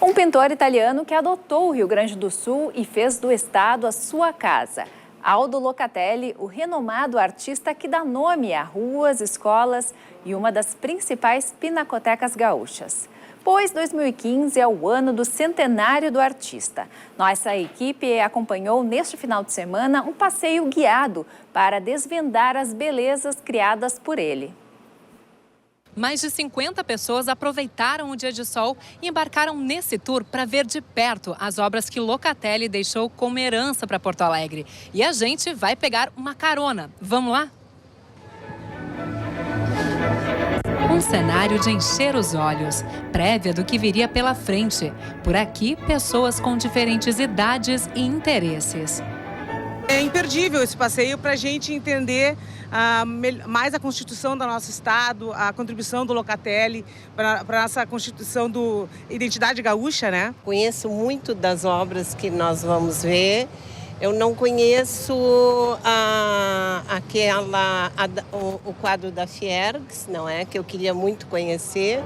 Speaker 1: Um pintor italiano que adotou o Rio Grande do Sul e fez do estado a sua casa. Aldo Locatelli, o renomado artista que dá nome a ruas, escolas e uma das principais pinacotecas gaúchas. Pois 2015 é o ano do centenário do artista. Nossa equipe acompanhou neste final de semana um passeio guiado para desvendar as belezas criadas por ele.
Speaker 6: Mais de 50 pessoas aproveitaram o dia de sol e embarcaram nesse tour para ver de perto as obras que Locatelli deixou como herança para Porto Alegre. E a gente vai pegar uma carona. Vamos lá? Um cenário de encher os olhos, prévia do que viria pela frente. Por aqui, pessoas com diferentes idades e interesses.
Speaker 10: É imperdível esse passeio para a gente entender mais a Constituição do nosso Estado, a contribuição do Locatelli para a nossa Constituição do identidade gaúcha, né?
Speaker 11: Conheço muito das obras que nós vamos ver. Eu não conheço o quadro da Fiergs, não é? Que eu queria muito conhecer.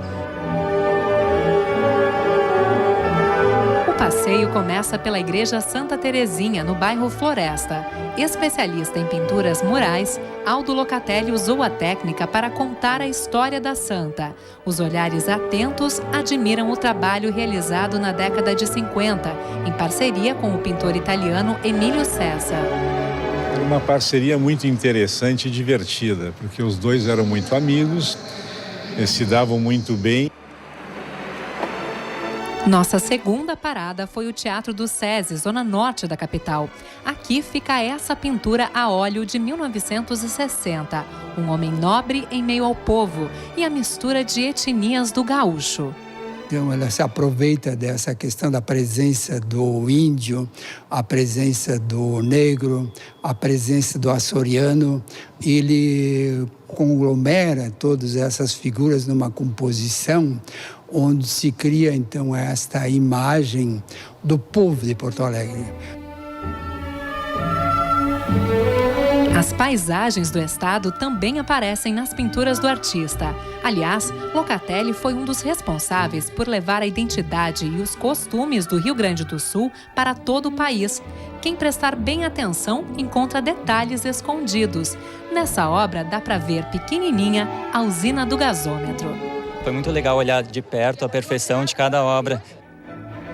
Speaker 6: O passeio começa pela Igreja Santa Terezinha, no bairro Floresta. Especialista em pinturas murais, Aldo Locatelli usou a técnica para contar a história da santa. Os olhares atentos admiram o trabalho realizado na década de 50, em parceria com o pintor italiano Emílio Sessa.
Speaker 12: Uma parceria muito interessante e divertida, porque os dois eram muito amigos, se davam muito bem.
Speaker 6: Nossa segunda parada foi o Teatro do SESI, zona norte da capital. Aqui fica essa pintura a óleo de 1960. Um homem nobre em meio ao povo e a mistura de etnias do gaúcho.
Speaker 13: Então, ela se aproveita dessa questão da presença do índio, a presença do negro, a presença do açoriano. Ele conglomera todas essas figuras numa composição onde se cria, então, esta imagem do povo de Porto Alegre.
Speaker 6: As paisagens do estado também aparecem nas pinturas do artista. Aliás, Locatelli foi um dos responsáveis por levar a identidade e os costumes do Rio Grande do Sul para todo o país. Quem prestar bem atenção encontra detalhes escondidos. Nessa obra dá para ver pequenininha a usina do gasômetro.
Speaker 14: Foi muito legal olhar de perto a perfeição de cada obra.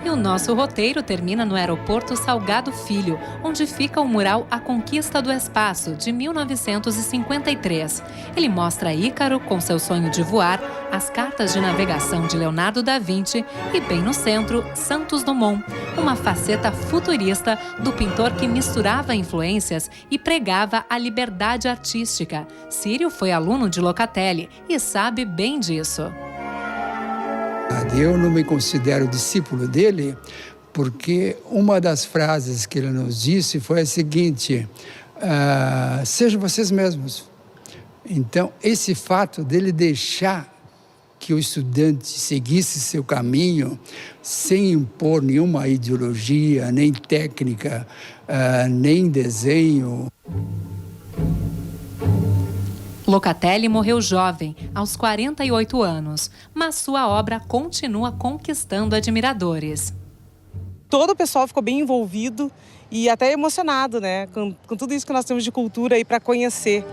Speaker 6: E o nosso roteiro termina no aeroporto Salgado Filho, onde fica o mural A Conquista do Espaço, de 1953. Ele mostra Ícaro com seu sonho de voar, as cartas de navegação de Leonardo da Vinci e, bem no centro, Santos Dumont, uma faceta futurista do pintor que misturava influências e pregava a liberdade artística. Círio foi aluno de Locatelli e sabe bem disso.
Speaker 13: Eu não me considero discípulo dele, porque uma das frases que ele nos disse foi a seguinte: sejam vocês mesmos. Então, esse fato dele deixar que o estudante seguisse seu caminho sem impor nenhuma ideologia, nem técnica, nem desenho.
Speaker 6: Locatelli morreu jovem, aos 48 anos, mas sua obra continua conquistando admiradores.
Speaker 10: Todo o pessoal ficou bem envolvido e até emocionado, né, com tudo isso que nós temos de cultura aí para conhecer.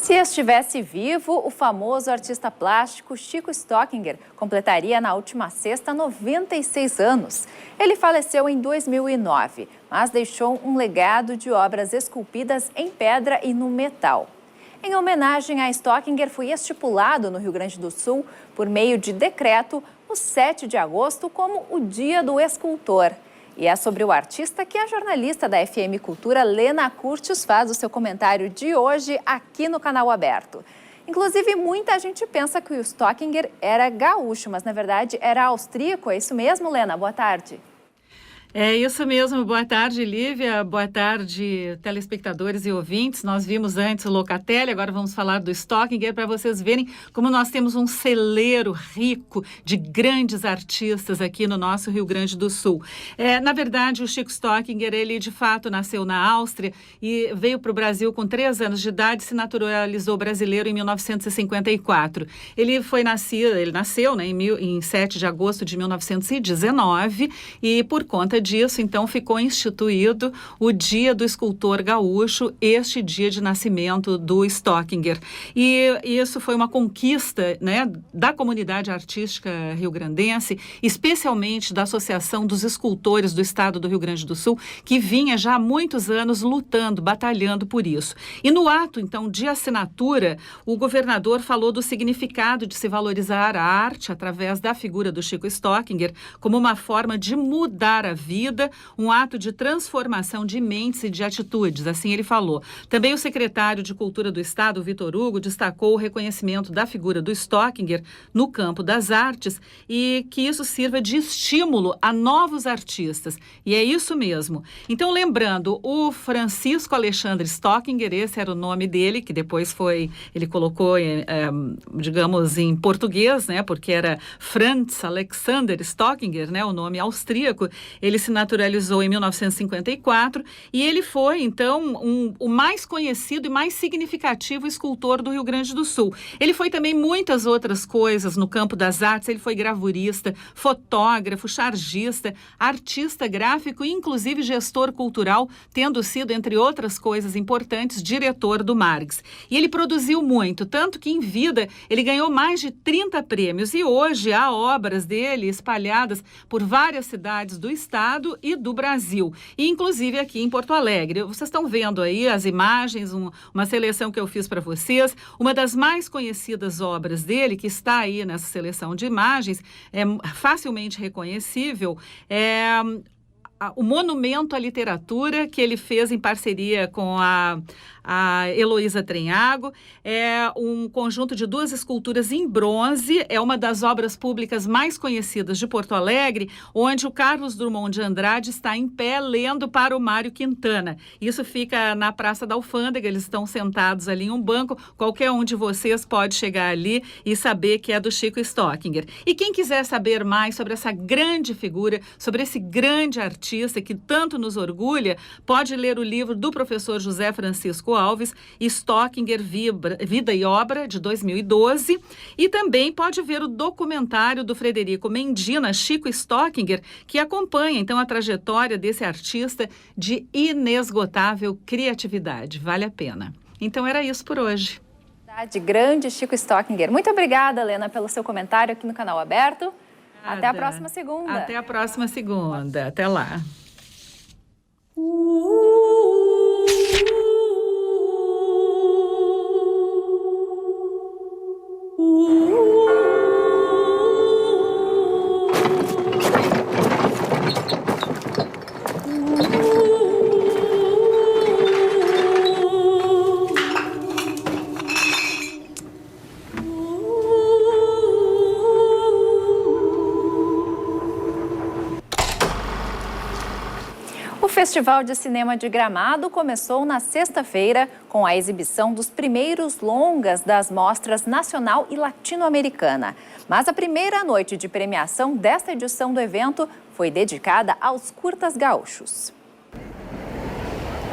Speaker 1: Se estivesse vivo, o famoso artista plástico Chico Stockinger completaria na última sexta 96 anos. Ele faleceu em 2009, mas deixou um legado de obras esculpidas em pedra e no metal. Em homenagem a Stockinger, foi estipulado no Rio Grande do Sul, por meio de decreto, o 7 de agosto como o Dia do Escultor. E é sobre o artista que a jornalista da FM Cultura, Lena Curtis, faz o seu comentário de hoje aqui no Canal Aberto. Inclusive, muita gente pensa que o Stockinger era gaúcho, mas na verdade era austríaco. É isso mesmo, Lena? Boa tarde.
Speaker 27: É isso mesmo. Boa tarde, Lívia. Boa tarde, telespectadores e ouvintes. Nós vimos antes o Locatelli, agora vamos falar do Stockinger para vocês verem como nós temos um celeiro rico de grandes artistas aqui no nosso Rio Grande do Sul. Na verdade, o Chico Stockinger, ele de fato nasceu na Áustria e veio para o Brasil com 3 anos de idade, se naturalizou brasileiro em 1954. Ele nasceu, né, em 7 de agosto de 1919 e por conta disso, então, ficou instituído o Dia do Escultor Gaúcho, este dia de nascimento do Stockinger. E isso foi uma conquista, né, da comunidade artística rio-grandense, especialmente da Associação dos Escultores do Estado do Rio Grande do Sul, que vinha já há muitos anos lutando, batalhando por isso. E no ato, então, de assinatura, o governador falou do significado de se valorizar a arte através da figura do Chico Stockinger como uma forma de mudar a vida, um ato de transformação de mentes e de atitudes, assim ele falou. Também o secretário de Cultura do Estado, Vitor Hugo, destacou o reconhecimento da figura do Stockinger no campo das artes e que isso sirva de estímulo a novos artistas. E é isso mesmo. Então, lembrando, o Francisco Alexandre Stockinger, esse era o nome dele, que depois ele colocou, digamos, em português, né, porque era Franz Alexander Stockinger, né, o nome austríaco. Ele se naturalizou em 1954 e ele foi, então, o mais conhecido e mais significativo escultor do Rio Grande do Sul. Ele foi também muitas outras coisas no campo das artes. Ele foi gravurista, fotógrafo, chargista, artista gráfico e, inclusive, gestor cultural, tendo sido, entre outras coisas importantes, diretor do Margs. E ele produziu muito, tanto que em vida ele ganhou mais de 30 prêmios e hoje há obras dele espalhadas por várias cidades do estado e do Brasil, e inclusive aqui em Porto Alegre. Vocês estão vendo aí as imagens, uma seleção que eu fiz para vocês. Uma das mais conhecidas obras dele, que está aí nessa seleção de imagens, é facilmente reconhecível, o Monumento à Literatura, que ele fez em parceria com a Heloísa Trenhago. É um conjunto de 2 esculturas em bronze, é uma das obras públicas mais conhecidas de Porto Alegre, onde o Carlos Drummond de Andrade está em pé lendo para o Mário Quintana. Isso fica na Praça da Alfândega, eles estão sentados ali em um banco, qualquer um de vocês pode chegar ali e saber que é do Chico Stockinger. E quem quiser saber mais sobre essa grande figura, sobre esse grande artista que tanto nos orgulha, pode ler o livro do professor José Francisco Alves, Stockinger, Vida e Obra, de 2012, e também pode ver o documentário do Frederico Mendina, Chico Stockinger, que acompanha, então, a trajetória desse artista de inesgotável criatividade. Vale a pena. Então, era isso por hoje.
Speaker 1: Grande Chico Stockinger. Muito obrigada, Helena, pelo seu comentário aqui no Canal Aberto. Até a próxima segunda.
Speaker 27: Até a próxima segunda. Até lá.
Speaker 1: O Festival de Cinema de Gramado começou na sexta-feira com a exibição dos primeiros longas das mostras nacional e latino-americana. Mas a primeira noite de premiação desta edição do evento foi dedicada aos curtas gaúchos.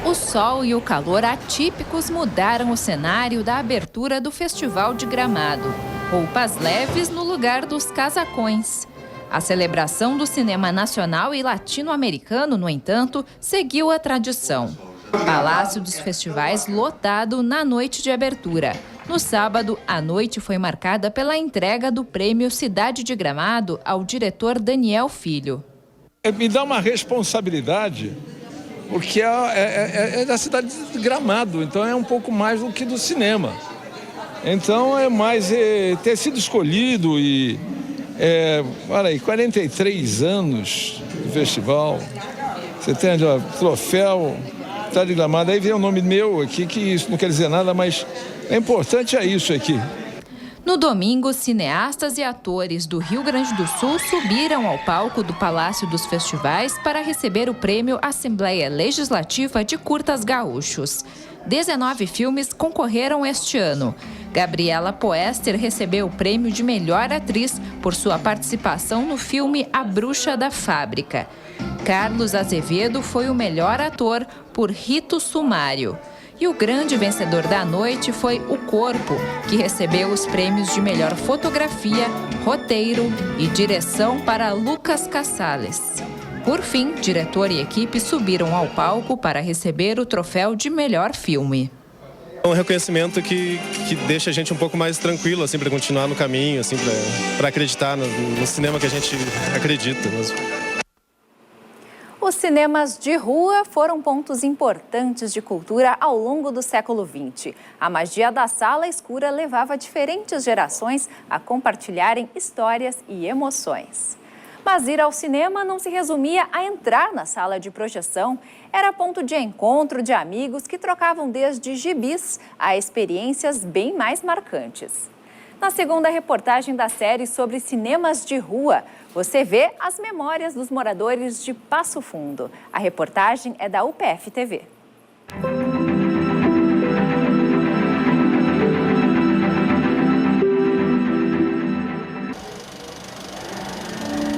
Speaker 16: O sol e o calor atípicos mudaram o cenário da abertura do Festival de Gramado. Roupas leves no lugar dos casacões. A celebração do cinema nacional e latino-americano, no entanto, seguiu a tradição. Palácio dos Festivais lotado na noite de abertura. No sábado, a noite foi marcada pela entrega do prêmio Cidade de Gramado ao diretor Daniel Filho.
Speaker 15: Me dá uma responsabilidade, porque é da cidade de Gramado, então é um pouco mais do que do cinema. Então é mais ter sido escolhido e... olha aí, 43 anos de festival, você tem troféu, Cidade de Gramado, aí vem o nome meu aqui, que isso não quer dizer nada, mas é importante isso aqui.
Speaker 16: No domingo, cineastas e atores do Rio Grande do Sul subiram ao palco do Palácio dos Festivais para receber o prêmio Assembleia Legislativa de Curtas Gaúchos. 19 filmes concorreram este ano. Gabriela Poester recebeu o prêmio de melhor atriz por sua participação no filme A Bruxa da Fábrica. Carlos Azevedo foi o melhor ator por Rito Sumário. E o grande vencedor da noite foi O Corpo, que recebeu os prêmios de melhor fotografia, roteiro e direção para Lucas Cassales. Por fim, diretor e equipe subiram ao palco para receber o troféu de melhor filme.
Speaker 17: É um reconhecimento que deixa a gente um pouco mais tranquilo, assim, para continuar no caminho, assim, para acreditar no cinema que a gente acredita mesmo.
Speaker 1: Os cinemas de rua foram pontos importantes de cultura ao longo do século XX. A magia da sala escura levava diferentes gerações a compartilharem histórias e emoções. Mas ir ao cinema não se resumia a entrar na sala de projeção. Era ponto de encontro de amigos que trocavam desde gibis a experiências bem mais marcantes. Na segunda reportagem da série sobre cinemas de rua, você vê as memórias dos moradores de Passo Fundo. A reportagem é da UPF TV.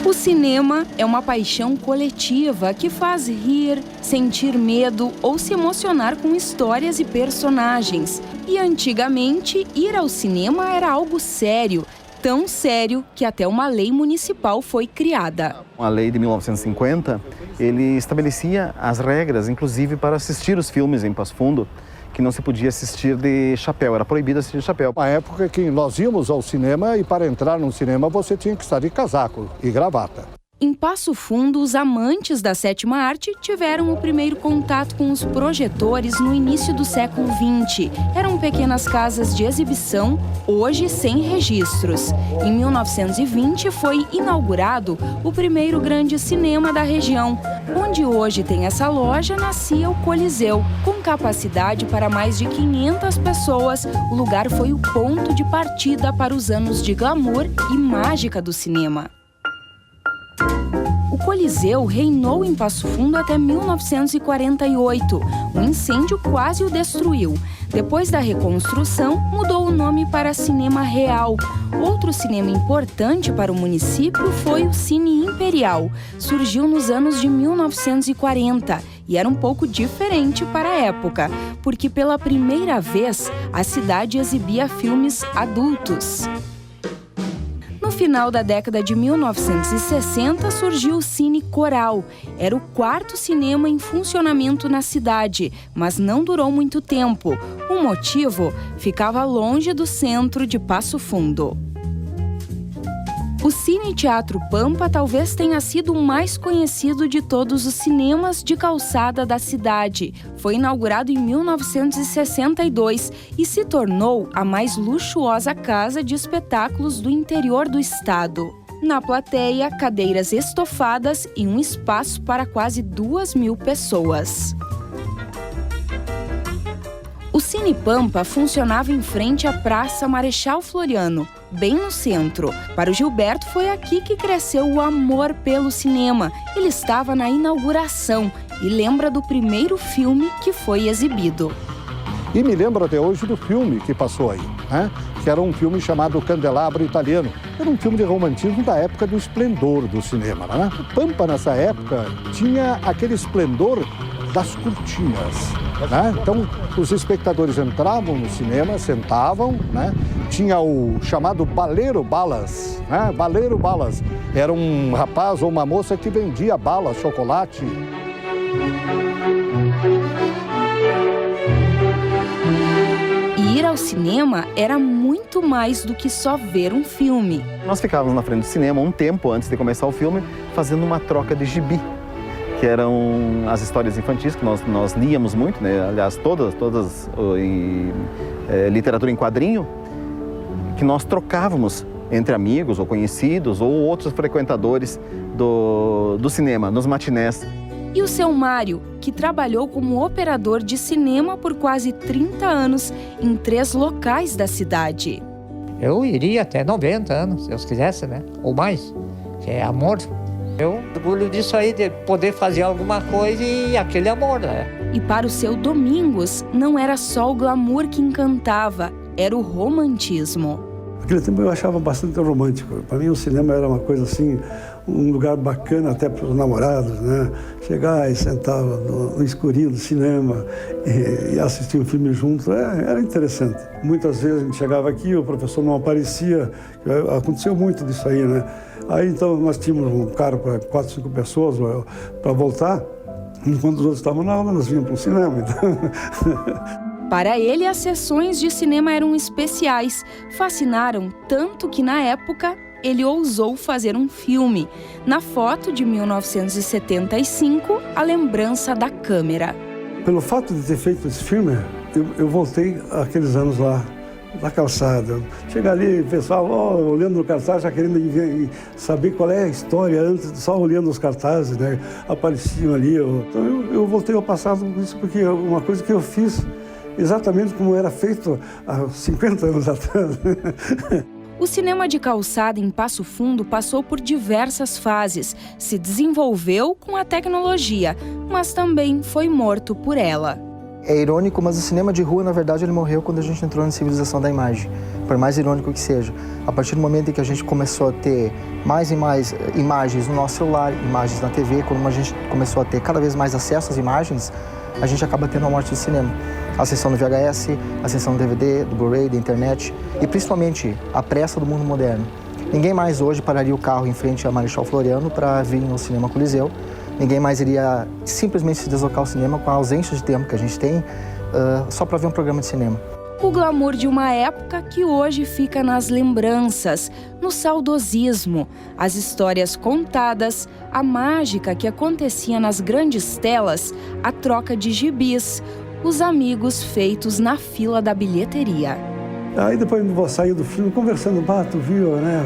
Speaker 18: O cinema é uma paixão coletiva que faz rir, sentir medo ou se emocionar com histórias e personagens. E antigamente, ir ao cinema era algo sério, tão sério que até uma lei municipal foi criada.
Speaker 19: A lei de 1950, ele estabelecia as regras, inclusive para assistir os filmes em Passo Fundo, que não se podia assistir de chapéu, era proibido assistir de chapéu.
Speaker 20: Na época que nós íamos ao cinema e para entrar no cinema você tinha que estar de casaco e gravata.
Speaker 18: Em Passo Fundo, os amantes da sétima arte tiveram o primeiro contato com os projetores no início do século XX. Eram pequenas casas de exibição, hoje sem registros. Em 1920 foi inaugurado o primeiro grande cinema da região. Onde hoje tem essa loja, nascia o Coliseu. Com capacidade para mais de 500 pessoas, o lugar foi o ponto de partida para os anos de glamour e mágica do cinema. O Coliseu reinou em Passo Fundo até 1948. Um incêndio quase o destruiu. Depois da reconstrução, mudou o nome para Cinema Real. Outro cinema importante para o município foi o Cine Imperial. Surgiu nos anos de 1940 e era um pouco diferente para a época, porque pela primeira vez a cidade exibia filmes adultos. No final da década de 1960, surgiu o Cine Coral. Era o quarto cinema em funcionamento na cidade, mas não durou muito tempo. O motivo? Ficava longe do centro de Passo Fundo. O Cine Teatro Pampa talvez tenha sido o mais conhecido de todos os cinemas de calçada da cidade. Foi inaugurado em 1962 e se tornou a mais luxuosa casa de espetáculos do interior do estado. Na plateia, cadeiras estofadas e um espaço para quase 2.000 pessoas. O Cine Pampa funcionava em frente à Praça Marechal Floriano, bem no centro. Para o Gilberto, foi aqui que cresceu o amor pelo cinema. Ele estava na inauguração e lembra do primeiro filme que foi exibido.
Speaker 20: E me lembro até hoje do filme que passou aí, né? Que era um filme chamado Candelabro Italiano. Era um filme de romantismo da época do esplendor do cinema, né? O Pampa, nessa época, tinha aquele esplendor das cortinas, né? Então, os espectadores entravam no cinema, sentavam, né? Tinha o chamado baleiro balas, né? Baleiro balas. Era um rapaz ou uma moça que vendia balas, chocolate.
Speaker 18: Ir ao cinema era muito mais do que só ver um filme.
Speaker 19: Nós ficávamos na frente do cinema um tempo antes de começar o filme, fazendo uma troca de gibi, que eram as histórias infantis que nós líamos muito, né? Aliás, todas literatura em quadrinho, que nós trocávamos entre amigos ou conhecidos ou outros frequentadores do cinema, nos matinés.
Speaker 18: E o seu Mário, que trabalhou como operador de cinema por quase 30 anos em 3 locais da cidade.
Speaker 21: Eu iria até 90 anos, se Deus quisesse, né? Ou mais, que é amor. Eu orgulho disso aí, de poder fazer alguma coisa e aquele amor, né?
Speaker 18: E para o seu Domingos, não era só o glamour que encantava, era o romantismo.
Speaker 22: Naquele tempo eu achava bastante romântico. Para mim o cinema era uma coisa assim, um lugar bacana até para os namorados, né? Chegar e sentar no escurinho do cinema e assistir um filme junto, era interessante. Muitas vezes a gente chegava aqui, o professor não aparecia, aconteceu muito disso aí, né? Aí então nós tínhamos um carro para 4, 5 pessoas para voltar. Enquanto os outros estavam na aula, nós vínhamos para o cinema. Então.
Speaker 18: Para ele, as sessões de cinema eram especiais. Fascinaram tanto que, na época, ele ousou fazer um filme. Na foto de 1975, a lembrança da câmera.
Speaker 22: Pelo fato de ter feito esse filme, eu voltei àqueles anos lá, da calçada. Chegar ali, o pessoal olhando no cartaz, já querendo saber qual é a história, antes só olhando os cartazes, né? Apareciam ali. Então eu voltei ao passado com isso, porque é uma coisa que eu fiz exatamente como era feito há 50 anos atrás.
Speaker 18: O cinema de calçada em Passo Fundo passou por diversas fases. Se desenvolveu com a tecnologia, mas também foi morto por ela.
Speaker 3: É irônico, mas o cinema de rua, na verdade, ele morreu quando a gente entrou na civilização da imagem. Por mais irônico que seja. A partir do momento em que a gente começou a ter mais e mais imagens no nosso celular, imagens na TV, quando a gente começou a ter cada vez mais acesso às imagens, a gente acaba tendo a morte do cinema. A ascensão do VHS, a ascensão do DVD, do Blu-ray, da internet e principalmente a pressa do mundo moderno. Ninguém mais hoje pararia o carro em frente a Marechal Floriano para vir no Cinema Coliseu. Ninguém mais iria simplesmente se deslocar ao cinema com a ausência de tempo que a gente tem só para ver um programa de cinema.
Speaker 18: O glamour de uma época que hoje fica nas lembranças, no saudosismo, as histórias contadas, a mágica que acontecia nas grandes telas, a troca de gibis, os amigos feitos na fila da bilheteria.
Speaker 22: Aí depois saiu do filme conversando, tu viu, né?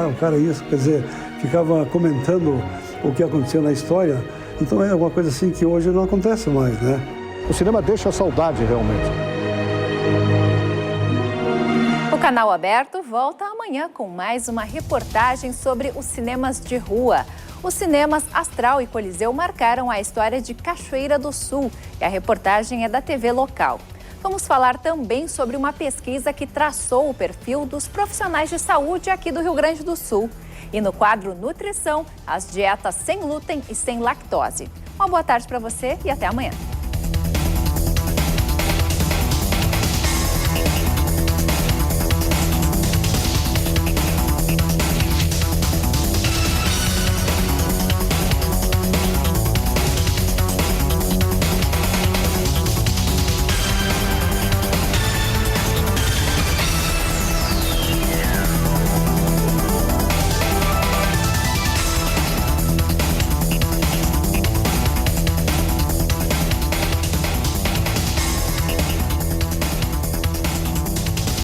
Speaker 22: O cara isso, quer dizer, ficava comentando o que aconteceu na história. Então é uma coisa assim que hoje não acontece mais, né?
Speaker 20: O cinema deixa saudade, realmente.
Speaker 1: O Canal Aberto volta amanhã com mais uma reportagem sobre os cinemas de rua. Os cinemas Astral e Coliseu marcaram a história de Cachoeira do Sul e a reportagem é da TV local. Vamos falar também sobre uma pesquisa que traçou o perfil dos profissionais de saúde aqui do Rio Grande do Sul. E no quadro Nutrição, as dietas sem glúten e sem lactose. Uma boa tarde para você e até amanhã.